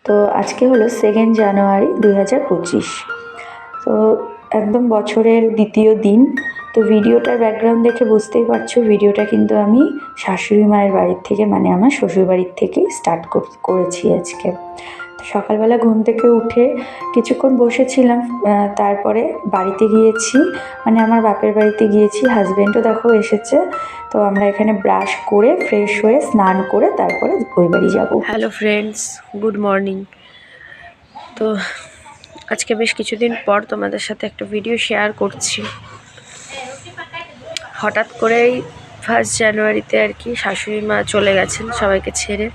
তো আজকে হলো 2 জানুয়ারি 2025। তো একদম বছরের দ্বিতীয় দিন। তো ভিডিওটার ব্যাকগ্রাউন্ড দেখে বুঝতেই পারছো, ভিডিওটা কিন্তু আমি শাশুড়ি মায়ের বাড়ির থেকে, মানে আমার শ্বশুর বাড়ির থেকেই স্টার্ট করেছি আজকে। তো সকালবেলা ঘুম থেকে উঠে কিছুক্ষণ বসেছিলাম, তারপরে বাড়িতে গিয়েছি, মানে আমার বাপের বাড়িতে গিয়েছি। হাজব্যান্ডও দেখো এসেছে। তো আমরা এখানে ব্রাশ করে ফ্রেশ হয়ে স্নান করে তারপরে ওই বাড়ি যাবো। Hello friends, good morning. তো আজকে বেশ কিছুদিন পর তোমাদের সাথে একটা ভিডিও শেয়ার করছি। হঠাৎ করেই 1 জানুয়ারিতে আর কি শাশুড়ি মা চলে গেছেন সবাইকে ছেড়ে।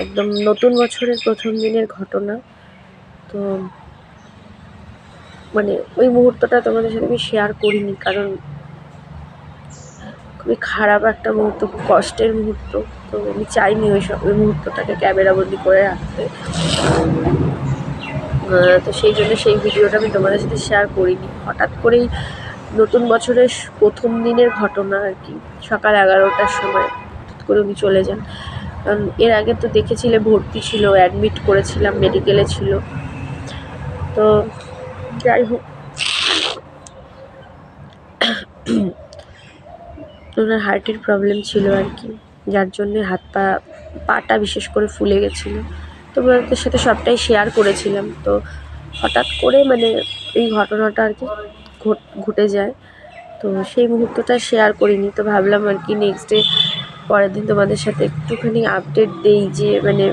একদম নতুন বছরের প্রথম দিনের ঘটনা। তো মানে ওই মুহূর্তটা তোমাদের সাথে আমি শেয়ার করিনি, কারণ খুবই খারাপ একটা মুহূর্ত, খুব কষ্টের মুহূর্ত। তো আমি চাইনি ওই মুহূর্তটাকে ক্যামেরাবন্দি করে রাখতে। তো সেই জন্য সেই ভিডিওটা আমি তোমাদের সাথে শেয়ার করিনি। হঠাৎ করেই নতুন বছরের প্রথম দিনের ঘটনা আর কি, সকাল 11টার সময় হঠাৎ করে উনি চলে যান। কারণ এর আগে তো দেখেছিলে ভর্তি ছিল, অ্যাডমিট করেছিলাম, মেডিকেলে ছিল। তো যাই হোক, ওনার হার্টের প্রবলেম ছিল আর কি, যার জন্যে পাটা বিশেষ করে ফুলে গেছিলো। তো ওনাদের সাথে সবটাই শেয়ার করেছিলাম। তো হঠাৎ করে মানে এই ঘটনাটা আর কি ঘটে যায়। তো সেই মুহূর্তটা শেয়ার করিনি। তো ভাবলাম আর কি নেক্সট ডে পরের দিন তোমাদের সাথে একটুখানি আপডেট দেই, যে মানে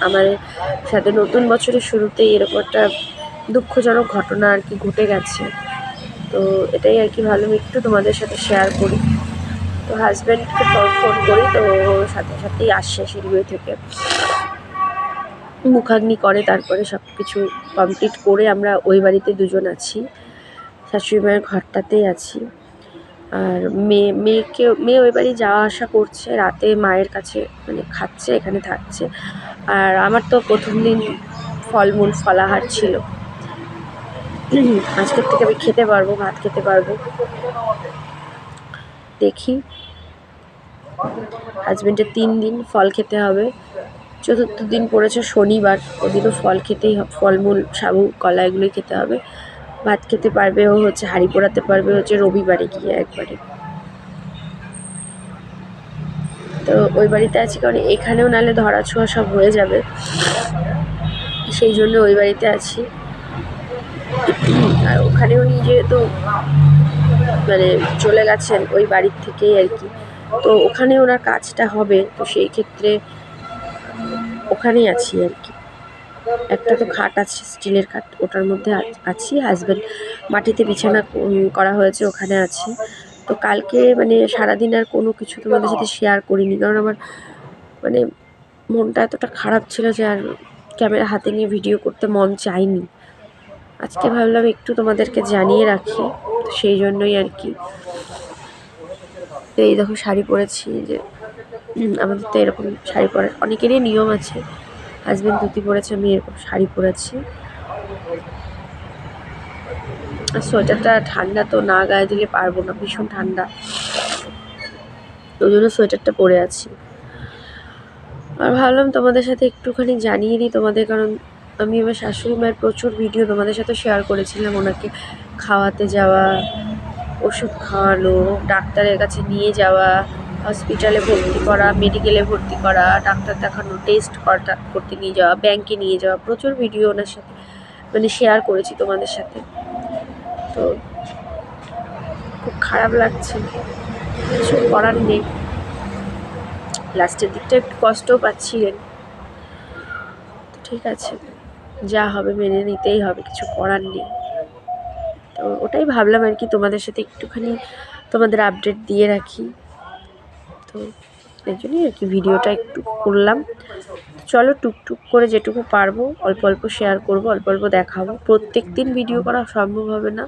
আমাদের সাথে নতুন বছরের শুরুতেই এরকম একটা দুঃখজনক ঘটনা আর কি ঘটে গেছে। তো এটাই আর কি ভাবলাম একটু তোমাদের সাথে শেয়ার করি। তো হাজব্যান্ডকে ফোন করি, তো সাথে সাথেই আসছে শিলিগুড়ি থেকে, মুখাগ্নি করে, তারপরে সব কিছু কমপ্লিট করে আমরা ওই বাড়িতে দুজন আছি, শাশুড়ি মায়ের ঘরটাতেই আছি। আর মেয়ে ওই বাড়ি যাওয়া আসা করছে, রাতে মায়ের কাছে মানে খাচ্ছে, এখানে থাকছে। আর আমার তো প্রথম দিন ফলাহার ছিল। আজকের থেকে আমি খেতে পারবো, ভাত খেতে পারবো। দেখি, হাজবেন্ডের 3 দিন ফল খেতে হবে। চতুর্থ দিন পড়েছে শনিবার, ওদিনও ফল খেতেই, ফলমূল, সাবু, কলা এগুলোই খেতে হবে। ভাত খেতে পারবে ও হচ্ছে, হাঁড়ি পোড়াতে পারবে হচ্ছে রবিবারে গিয়ে একবারে। তো ওই বাড়িতে আছি, কারণ এখানেও নাহলে ধরা ছোঁয়া সব হয়ে যাবে, সেই জন্য ওই বাড়িতে আছি। আর ওখানেও যেহেতু মানে চলে গেছেন ওই বাড়ির থেকেই আর কি, তো ওখানে ওনার কাজটা হবে। তো সেই ক্ষেত্রে ওখানেই আছি আর কি। একটা তো খাট আছে, স্টিলের খাট, ওটার মধ্যে আছি। হাজব্যান্ড মাটিতে বিছানা করা হয়েছে, ওখানে আছি। তো কালকে মানে সারাদিন আর কোনো কিছু তোমাদের সাথে শেয়ার করিনি, কারণ আমার মানে মনটা এতটা খারাপ ছিল যে আর ক্যামেরা হাতে নিয়ে ভিডিও করতে মন চায়নি। আজকে ভাবলাম একটু তোমাদেরকে জানিয়ে রাখি, তো সেই জন্যই আর কি। তো এই দেখো শাড়ি পরেছি, যে আমাদের তো এরকম শাড়ি পরার অনেকেরই নিয়ম আছে। হাজব্যান্ড ধুতি পরেছে, আমি এরকম শাড়ি পরেছি। আর সোয়েটারটা ঠান্ডা, তো না গায়ে দিলে পারবো না, ভীষণ ঠান্ডা, ওই জন্য সোয়েটারটা পরে আছি। আর ভাবলাম তোমাদের সাথে একটুখানি জানিয়ে দিই তোমাদের, কারণ আমি আমার শাশুড়ি মায়ের প্রচুর ভিডিও তোমাদের সাথে শেয়ার করেছিলাম। ওনাকে খাওয়াতে যাওয়া, ওষুধ খাওয়ানো, ডাক্তারের কাছে নিয়ে যাওয়া, হসপিটালে ভর্তি করা, মেডিকেলে ভর্তি করা, ডাক্তার দেখানো, টেস্ট করতে নিয়ে যাওয়া, ব্যাংকে নিয়ে যাওয়া, প্রচুর ভিডিও ওনার সাথে মানে শেয়ার করেছি তোমাদের সাথে। তো খুব খারাপ লাগছে, কিছু করার নেই। লাস্টের দিকটা একটু কষ্টও পাচ্ছিলেন, তো ঠিক আছে, যা হবে মেনে নিতেই হবে, কিছু করার নেই। তো ওটাই ভাবলাম আর কি তোমাদের সাথে একটুখানি তোমাদের আপডেট দিয়ে রাখি। তো এই জন্যই আর কি ভিডিওটা একটু করলাম। চলো টুকটুক করে যেটুকু পারবো অল্প অল্প শেয়ার করব, অল্প অল্প দেখাবো। প্রত্যেক দিন ভিডিও করা সম্ভব হবে না,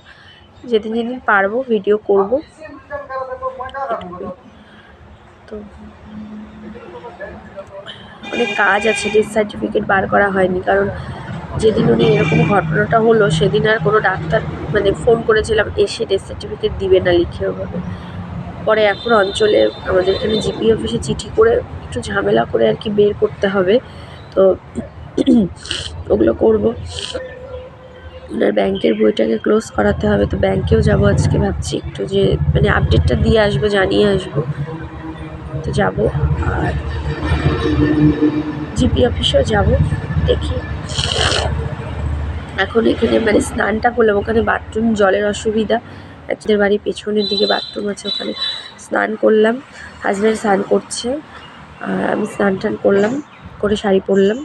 যেদিন যেদিন পারবো ভিডিও করব। তো অনেক কাজ আছে, ডেথ সার্টিফিকেট বার করা হয়নি, কারণ যেদিন উনি এরকম ঘটনাটা হলো সেদিন আর কোনো ডাক্তার মানে ফোন করেছিলাম, এসে ডেথ সার্টিফিকেট দিবে না লিখে ওভাবে। পরে এখন অঞ্চলে আমাদের এখানে জিপি অফিসে চিঠি করে একটু ঝামেলা করে আর কি বের করতে হবে, তো ওগুলো করব। ওনার ব্যাংকের বইটাকে ক্লোজ করাতে হবে, তো ব্যাংকেও যাব আজকে, ভাবছি একটু যে মানে আপডেটটা দিয়ে আসবো, জানিয়ে আসবো, তো যাব। আর জিপি অফিসেও যাব, দেখি। এখন এখানে মানে স্নানটা করলাম, ওখানে বাথরুম জলের অসুবিধা, একজনের বাড়ির পেছনের দিকে বাথরুম আছে, ওখানে স্নান করলাম, হাজব্যান্ড স্নান করছে, আর আমি স্নান টান করলাম, করে শাড়ি পরলাম।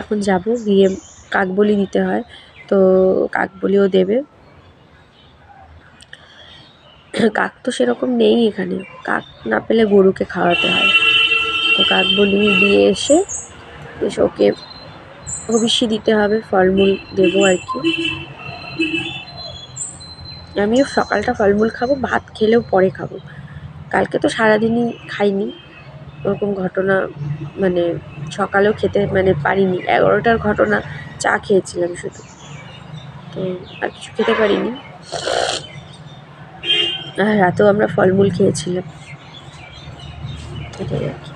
এখন যাব, গিয়ে কাকবলি দিতে হয়, তো কাকবলিও দেবে। কাক তো সেরকম নেই এখানে, কাক না পেলে গরুকে খাওয়াতে হয়, তো কাকবলি দিয়ে এসে ওকে ভবিষ্যৎ দিতে হবে, ফলমূল দেবো আর কি। আমিও সকালটা ফলমূল খাবো, ভাত খেলেও পরে খাবো। কালকে তো সারাদিনই খাইনি, ওরকম ঘটনা মানে সকালেও খেতে মানে পারিনি, 11টার ঘটনা, চা খেয়েছিলাম শুধু, তো আর কিছু খেতে পারিনি। আর রাতেও আমরা ফলমূল খেয়েছিলাম, এটাই আর কি।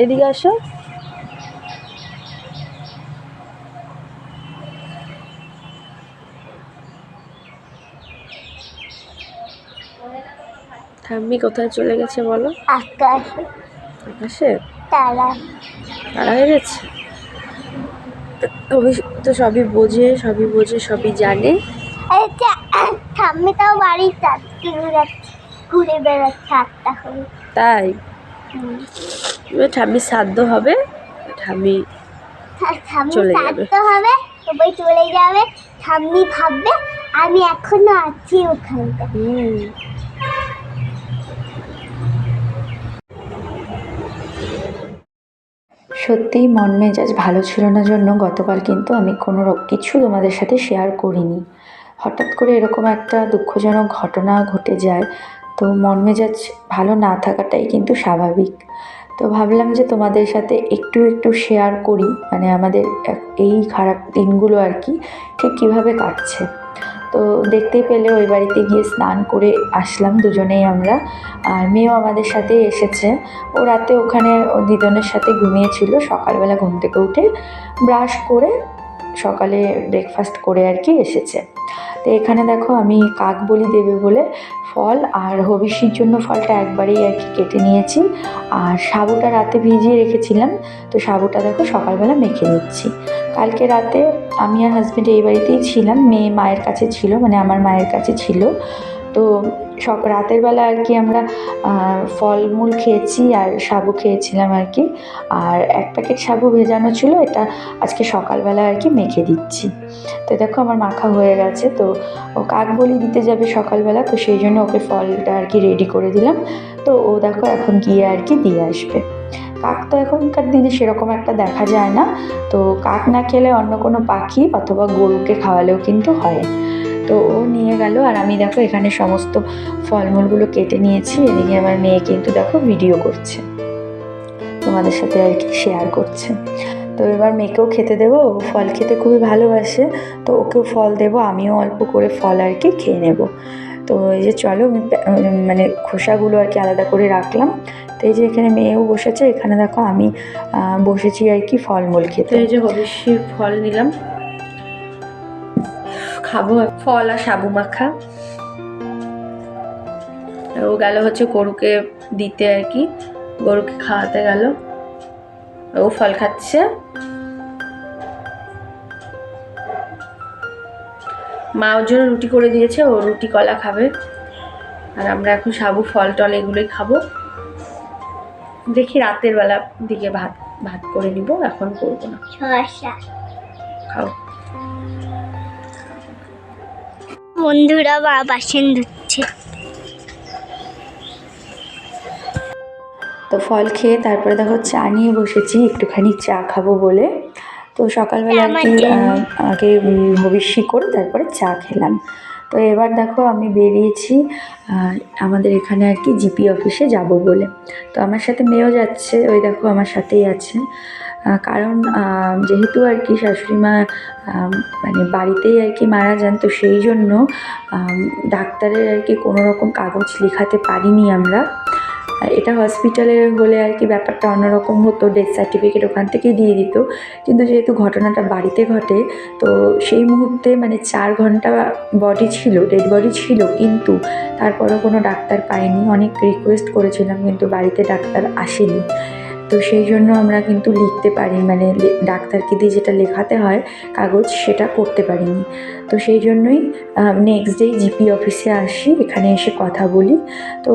এদিকে আসো। ঠাম্মি কোথায় চলে গেছে বলো? আকাশে আকাশে তারা। তারা হয়ে গেছে, তো সবই বোঝে, সবই জানে। ঠাম্মি তাও বাড়ির চারদিকে ঘুরে বেড়াচ্ছে 8টা হয়ে। তাই ঠাম্মির শ্রাদ্ধ হবে, ঠাম্মি চলে যাবে। হবে, সবাই চলে যাবে, ঠাম্মি ভাববে আমি এখনো আছি ওখানটা। সত্যিই মন মেজাজ ভালো ছিল না জন্য গতকাল কিন্তু আমি কোনো কিছু তোমাদের সাথে শেয়ার করিনি। হঠাৎ করে এরকম একটা দুঃখজনক ঘটনা ঘটে যায়, তো মন মেজাজ ভালো না থাকাটাই কিন্তু স্বাভাবিক। তো ভাবলাম যে তোমাদের সাথে একটু একটু শেয়ার করি, মানে আমাদের এই খারাপ দিনগুলো আর কি ঠিক কীভাবে কাটছে। তো দেখতেই পেলে ওই বাড়িতে গিয়ে স্নান করে আসলাম দুজনেই আমরা, আর মেয়েও আমাদের সাথে এসেছে। ও রাতে ওখানে ও দিদনের সাথে ঘুমিয়েছিল, সকালবেলা ঘুম থেকে উঠে ব্রাশ করে সকালে ব্রেকফাস্ট করে আর কি এসেছে। তো এখানে দেখো আমি কাকবলি দেবে বলে ফল আর হবিষ্যির জন্য ফলটা একবারেই আর কি কেটে নিয়েছি, আর সাবুটা রাতে ভিজিয়ে রেখেছিলাম, তো সাবুটা দেখো সকালবেলা মেখে নিচ্ছি। কালকে রাতে আমি আর হাজব্যান্ড এই বাড়িতেই ছিলাম, মেয়ে মায়ের কাছে ছিল, মানে আমার মায়ের কাছে ছিল। তো রাতের বেলা আর কি আমরা ফলমূল খেয়েছি আর সাবু খেয়েছিলাম আর কি, আর 1 প্যাকেট সাবু ভেজানো ছিল, এটা আজকে সকালবেলা আর কি মেখে দিচ্ছি। তো দেখো আমার মাখা হয়ে গেছে, তো ও কাকবলি দিতে যাবে সকালবেলা, তো সেই জন্য ওকে ফলটা আর কি রেডি করে দিলাম। তো ও দেখো এখন গিয়ে আর কি দিয়ে আসবে। কাক তো এখনকার দিনে সেরকম একটা দেখা যায় না, তো কাক না খেলে অন্য কোনো পাখি অথবা গরুকে খাওয়ালেও কিন্তু হয়। তো ও নিয়ে গেল, আর আমি দেখো এখানে সমস্ত ফলমূলগুলো কেটে নিয়েছি, এদিকে আমার মেয়ে কিন্তু দেখো ভিডিও করছে, তোমাদের সাথে আর কি শেয়ার করছে। তো এবার মেয়েকেও খেতে দেবো, ও ফল খেতে খুবই ভালোবাসে, তো ওকেও ফল দেবো, আমিও অল্প করে ফল আর কি খেয়ে নেব। তো এই যে চলো মানে খোসাগুলো আর কি আলাদা করে রাখলাম। তো এই যে এখানে মেয়েও বসেছে, এখানে দেখো আমি বসেছি আর কি ফলমূল খেতে। এই যে হবিষ্যির ফল নিলাম, খাবো ফল আর সাবু মাখা। ও গেল হচ্ছে গরুকে দিতে আর কি, গরুকে খাওয়াতে গেল, ও ফল খাচ্ছে। মা ওর জন্য রুটি করে দিয়েছে, ও রুটি কলা খাবে, আর আমরা এখন সাবু ফল টল এগুলোই খাবো। দেখি রাতের বেলা দিকে ভাত করে নিব, এখন করবো না। খাও। বন্ধুরা বাসন ধুচ্ছে। তো ফল খেয়ে তারপরে দেখো চা নিয়ে বসেছি, একটুখানি চা খাবো বলে। তো সকালবেলা আর কি আগে ভবিষ্যৎ করে তারপরে চা খেলাম। তো এবার দেখো আমি বেরিয়েছি আমাদের এখানে আর কি জিপি অফিসে যাব বলে। তো আমার সাথে মেয়েও যাচ্ছে, ওই দেখো আমার সাথেই আছে। কারণ যেহেতু আর কি শাশুড়ি মা মানে বাড়িতেই আর কি মারা যান, তো সেই জন্য ডাক্তারের আর কি কোনো রকম কাগজ লেখাতে পারিনি আমরা। এটা হসপিটালে হলে আর কি ব্যাপারটা অন্যরকম হতো, ডেথ সার্টিফিকেট ওখান থেকেই দিয়ে দিত। কিন্তু যেহেতু ঘটনাটা বাড়িতে ঘটে, তো সেই মুহূর্তে মানে 4 ঘন্টা বডি ছিল, ডেড বডি ছিল, কিন্তু তারপরেও কোনো ডাক্তার পাইনি। অনেক রিকোয়েস্ট করেছিলাম কিন্তু বাড়িতে ডাক্তার আসেনি। তো সেই জন্য আমরা কিন্তু লিখতে পারি, মানে ডাক্তারকে দিয়ে যেটা লেখাতে হয় কাগজ, সেটা করতে পারিনি। তো সেই জন্যই নেক্সট ডে জিপি অফিসে আসি, এখানে এসে কথা বলি। তো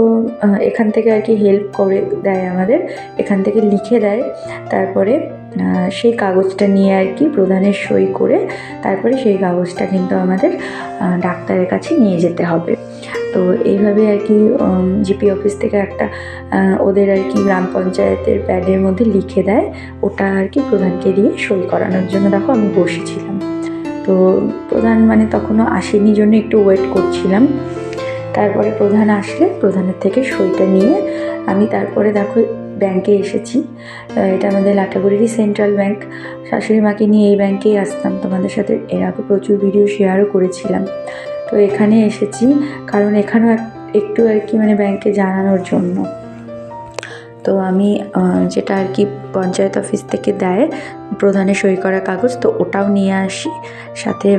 এখান থেকে আর কি হেল্প করে দেয় আমাদের, এখান থেকে লিখে দেয়। তারপরে সেই কাগজটা নিয়ে আর কি প্রধানের সই করে তারপরে সেই কাগজটা কিন্তু আমাদের ডাক্তারের কাছে নিয়ে যেতে হবে। তো এইভাবে আর কি জিপি অফিস থেকে একটা ওদের আর কি গ্রাম পঞ্চায়েতের প্যাডের মধ্যে লিখে দেয়, ওটা আর কি প্রধানকে দিয়ে সই করানোর জন্য দেখো আমি বসেছিলাম। তো প্রধান মানে তখনও আসেনি জন্য একটু ওয়েট করছিলাম। তারপরে প্রধান আসলে প্রধানের থেকে সইটা নিয়ে আমি তারপরে দেখো ব্যাংকে এসেছি। এটা আমাদের লাটাগুড়িরই সেন্ট্রাল ব্যাংক। শাশুড়ি মাকে নিয়ে এই ব্যাংকেই আসতাম, তোমাদের সাথে এর আগে প্রচুর ভিডিও শেয়ারও করেছিলাম। তো এখানে এসেছি কারণ এখানেও একটু আর কি মানে ব্যাংকে জানানোর জন্য। তো আমি যেটা আর কি পঞ্চায়েত অফিস থেকে দেয় প্রধানের সই করা কাগজ, তো ওটাও নিয়ে আসি, সাথে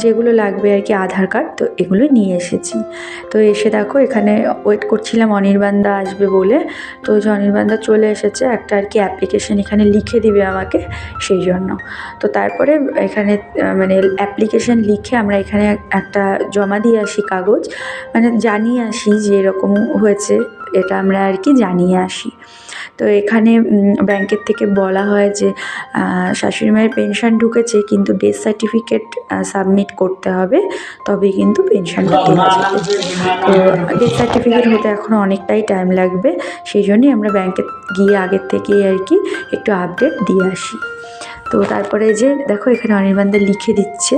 যেগুলো লাগবে আর কি আধার কার্ড, তো এগুলো নিয়ে এসেছি। তো এসে দেখো এখানে ওয়েট করছিলাম অনির্বাণদা আসবে বলে। তো যে অনির্বাণদা চলে এসেছে, একটা আর কি অ্যাপ্লিকেশন এখানে লিখে দিবে আমাকে, সেই জন্য। তো তারপরে এখানে মানে অ্যাপ্লিকেশন লিখে আমরা এখানে একটা জমা দিয়ে আসি কাগজ, মানে জানিয়ে আসি যে এরকম হয়েছে, এটা আমরা আর কি জানিয়ে আসি। তো এখানে ব্যাংকের থেকে বলা হয় যে শাশুড়ি মায়ের পেনশন ঢুকেছে, কিন্তু ডেথ সার্টিফিকেট সাবমিট করতে হবে, তবেই কিন্তু পেনশনটা দেওয়া যাবে। তো ডেথ সার্টিফিকেট হতে এখনও অনেকটাই টাইম লাগবে, সেই জন্যই আমরা ব্যাংকে গিয়ে আগের থেকেই আর কি একটু আপডেট দিয়ে আসি। তো তারপরে যে দেখো এখানে অনির্বাণদা লিখে দিচ্ছে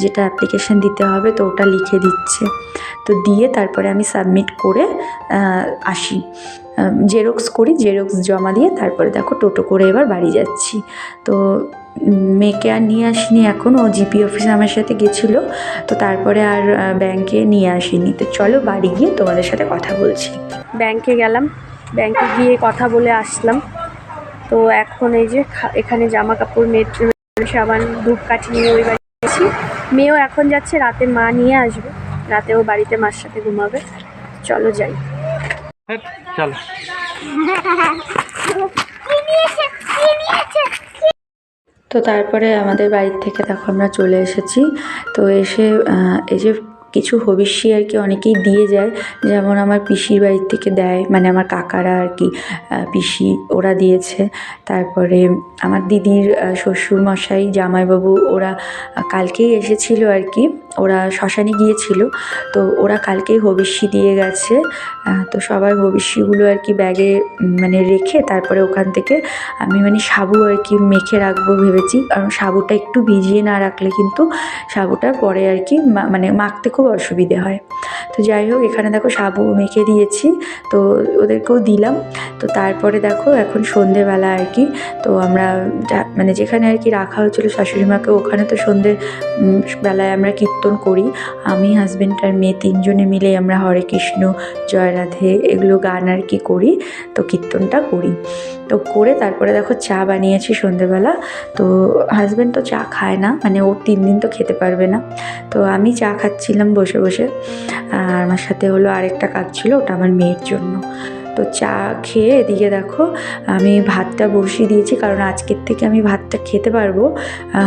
যেটা অ্যাপ্লিকেশান দিতে হবে, তো ওটা লিখে দিচ্ছে। তো দিয়ে তারপরে আমি সাবমিট করে আসি, জেরক্স করি, জেরক্স জমা দিয়ে তারপরে দেখো টোটো করে এবার বাড়ি যাচ্ছি। তো মেয়েকে আর নিয়ে আসিনি এখন, ও জিপি অফিসে আমার সাথে গেছিলো, তো তারপরে আর ব্যাংকে নিয়ে আসিনি। তো চলো বাড়ি গিয়ে তোমাদের সাথে কথা বলছি। ব্যাংকে গেলাম, ব্যাংকে গিয়ে কথা বলে আসলাম। তো এখন এই যে এখানে জামা কাপড়, মেয়ের সাবান, ধূপকাঠি নিয়ে ওই বাড়ি গেছি। মেয়েও এখন যাচ্ছে, রাতে মা নিয়ে আসবে, রাতেও বাড়িতে মার সাথে ঘুমাবে। চলো যাই। চলো। তো তারপরে আমাদের বাড়ির থেকে দেখো আমরা চলে এসেছি। তো এসে এই যে কিছু হবিষ্যি আর কি অনেকেই দিয়ে যায়, যেমন আমার পিসির বাড়ির থেকে দেয়, মানে আমার কাকারা আর কি, পিসি ওরা দিয়েছে। তারপরে আমার দিদির শ্বশুরমশাই, জামাইবাবু, ওরা কালকেই এসেছিলো আর কি, ওরা শ্মশানে গিয়েছিল, তো ওরা কালকেই হবিষ্যি দিয়ে গেছে। তো সবার হবিষ্যিগুলো আর কি ব্যাগে মানে রেখে তারপরে ওখান থেকে আমি মানে সাবু আর কি মেখে রাখবো ভেবেছি, কারণ সাবুটা একটু ভিজিয়ে না রাখলে কিন্তু সাবুটা পরে আর কি মানে মাখতে খুব অসুবিধে হয়। তো যাই হোক এখানে দেখো সাবু মেখে দিয়েছি, তো ওদেরকেও দিলাম। তো তারপরে দেখো এখন সন্ধেবেলা আর কি, তো আমরা মানে যেখানে আর কি রাখা হয়েছিল শাশুড়ি মাকে, ওখানে তো সন্ধে বেলায় আমরা কীর্তন করি। আমি, হাজব্যান্ড আর মেয়ে 3 জনে মিলে আমরা হরে কৃষ্ণ, জয় রাধে এগুলো গান আর কি করি, তো কীর্তনটা করি। তো করে তারপরে দেখো চা বানিয়েছি সন্ধেবেলা। তো হাজব্যান্ড তো চা খায় না, মানে ও 3 দিন তো খেতে পারবে না। তো আমি চা খাচ্ছিলাম বসে বসে, আর আমার সাথে হলো আরেকটা কাজ ছিল, ওটা আমার মেয়ের জন্য। তো চা খেয়ে এদিকে দেখো আমি ভাতটা বসিয়ে দিয়েছি, কারণ আজকের থেকে আমি ভাতটা খেতে পারবো।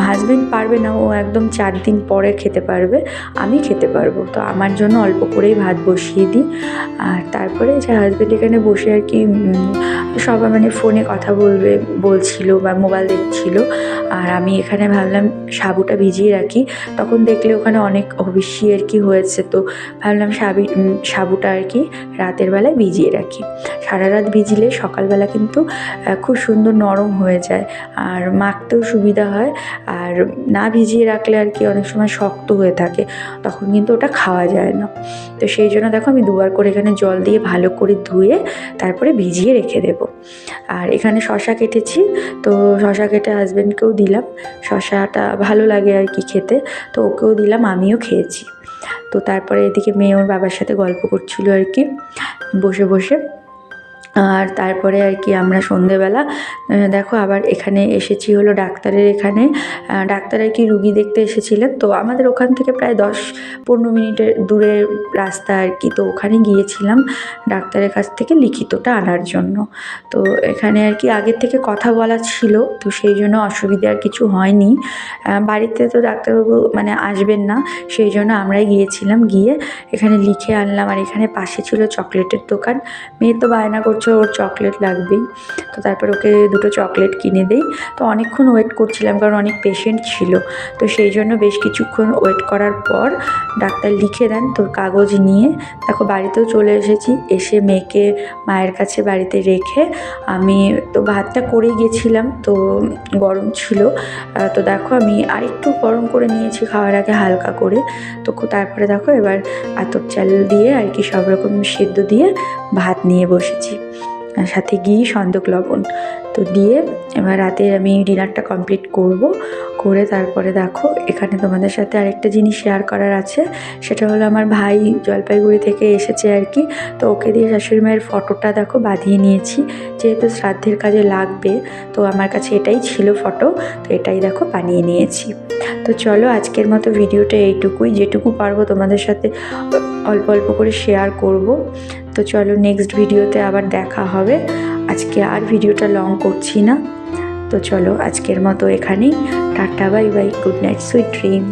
হাজব্যান্ড পারবে না, ও একদম 4 দিন পরে খেতে পারবে, আমি খেতে পারবো। তো আমার জন্য অল্প করেই ভাত বসিয়ে দিই। আর তারপরে যে হাজব্যান্ড এখানে বসে আর কি সবাই মানে ফোনে কথা বলছিল বা মোবাইল দেখছিল, আর আমি এখানে ভাবলাম সাবুটা ভিজিয়ে রাখি। তখন দেখলে ওখানে অনেক হবিষ্যি আর কি হয়েছে, তো ভাবলাম সাবুটা আর কি রাতের বেলায় ভিজিয়ে রাখি। সারা রাত ভিজলে সকালবেলা কিন্তু খুব সুন্দর নরম হয়ে যায়, আর মাখতেও সুবিধা হয়। আর না ভিজিয়ে রাখলে আর কি অনেক সময় শক্ত হয়ে থাকে, তখন কিন্তু ওটা খাওয়া যায় না। তো সেই জন্য দেখো আমি দুবার করে এখানে জল দিয়ে ভালো করে ধুয়ে তারপরে ভিজিয়ে রেখে দেবো। আর এখানে শশা কেটেছি, তো শশা কেটে হাজব্যান্ডকেও দিলাম। শশাটা ভালো লাগে আর কি খেতে, তো ওকেও দিলাম, আমিও খেয়েছি। তো তারপরে এদিকে মেয়ে ওর বাবার সাথে গল্প করছিল আর কি বসে বসে। আর তারপরে আর কি আমরা সন্ধেবেলা দেখো আবার এখানে এসেছি হলো ডাক্তারের এখানে। ডাক্তার আর কি রুগী দেখতে এসেছিলেন, তো আমাদের ওখান থেকে প্রায় 10-15 মিনিটের দূরের রাস্তা আর কি। তো ওখানে গিয়েছিলাম ডাক্তারের কাছ থেকে লিখিতটা আনার জন্য। তো এখানে আর কি আগের থেকে কথা বলা ছিল, তো সেই জন্য অসুবিধা আর কিছু হয়নি। বাড়িতে তো ডাক্তারবাবু মানে আসবেন না, সেই জন্য আমরাই গিয়েছিলাম, গিয়ে এখানে লিখে আনলাম। আর এখানে পাশে ছিল চকলেটের দোকান। মেয়ে তো বায়না করছে ওর চকলেট লাগবেই, তো তারপর ওকে 2টো চকলেট কিনে দেই। তো অনেকক্ষণ ওয়েট করছিলাম, কারণ অনেক পেশেন্ট ছিল, তো সেই জন্য বেশ কিছুক্ষণ ওয়েট করার পর ডাক্তার লিখে দেন। তো কাগজ নিয়ে দেখো বাড়িতেও চলে এসেছি। এসে মেয়েকে মায়ের কাছে বাড়িতে রেখে আমি তো ভাতটা করে গেছিলাম, তো গরম ছিল। তো দেখো আমি আরেকটু গরম করে নিয়েছি খাওয়ার আগে হালকা করে। তো তারপরে দেখো এবার আতপ চাল দিয়ে আর কি সব রকম সেদ্ধ দিয়ে ভাত নিয়ে বসেছি, সাথে ঘি, সন্দক, লবণ তো দিয়ে এবার রাতে আমি ডিনারটা কমপ্লিট করে তারপরে দেখো এখানে তোমাদের সাথে আরেকটা জিনিস শেয়ার করার আছে। সেটা হলো আমার ভাই জলপাইগুড়ি থেকে এসেছে আর কি, তো ওকে দিয়ে শাশুড়ি মায়ের ফটোটা দেখো বাঁধিয়ে নিয়েছি, যেহেতু শ্রাদ্ধের কাজে লাগবে। তো আমার কাছে এটাই ছিল ফটো, তো এটাই দেখো বানিয়ে নিয়েছি। তো চলো আজকের মতো ভিডিওটা এইটুকুই, যেটুকু পারবো তোমাদের সাথে অল্প অল্প করে শেয়ার করব। তো চলো নেক্সট ভিডিওতে আবার দেখা হবে। আজকে আর ভিডিওটা লং করছি না। তো চলো আজকের মতো এখানেই, tata, bye bye, good night, sweet dream.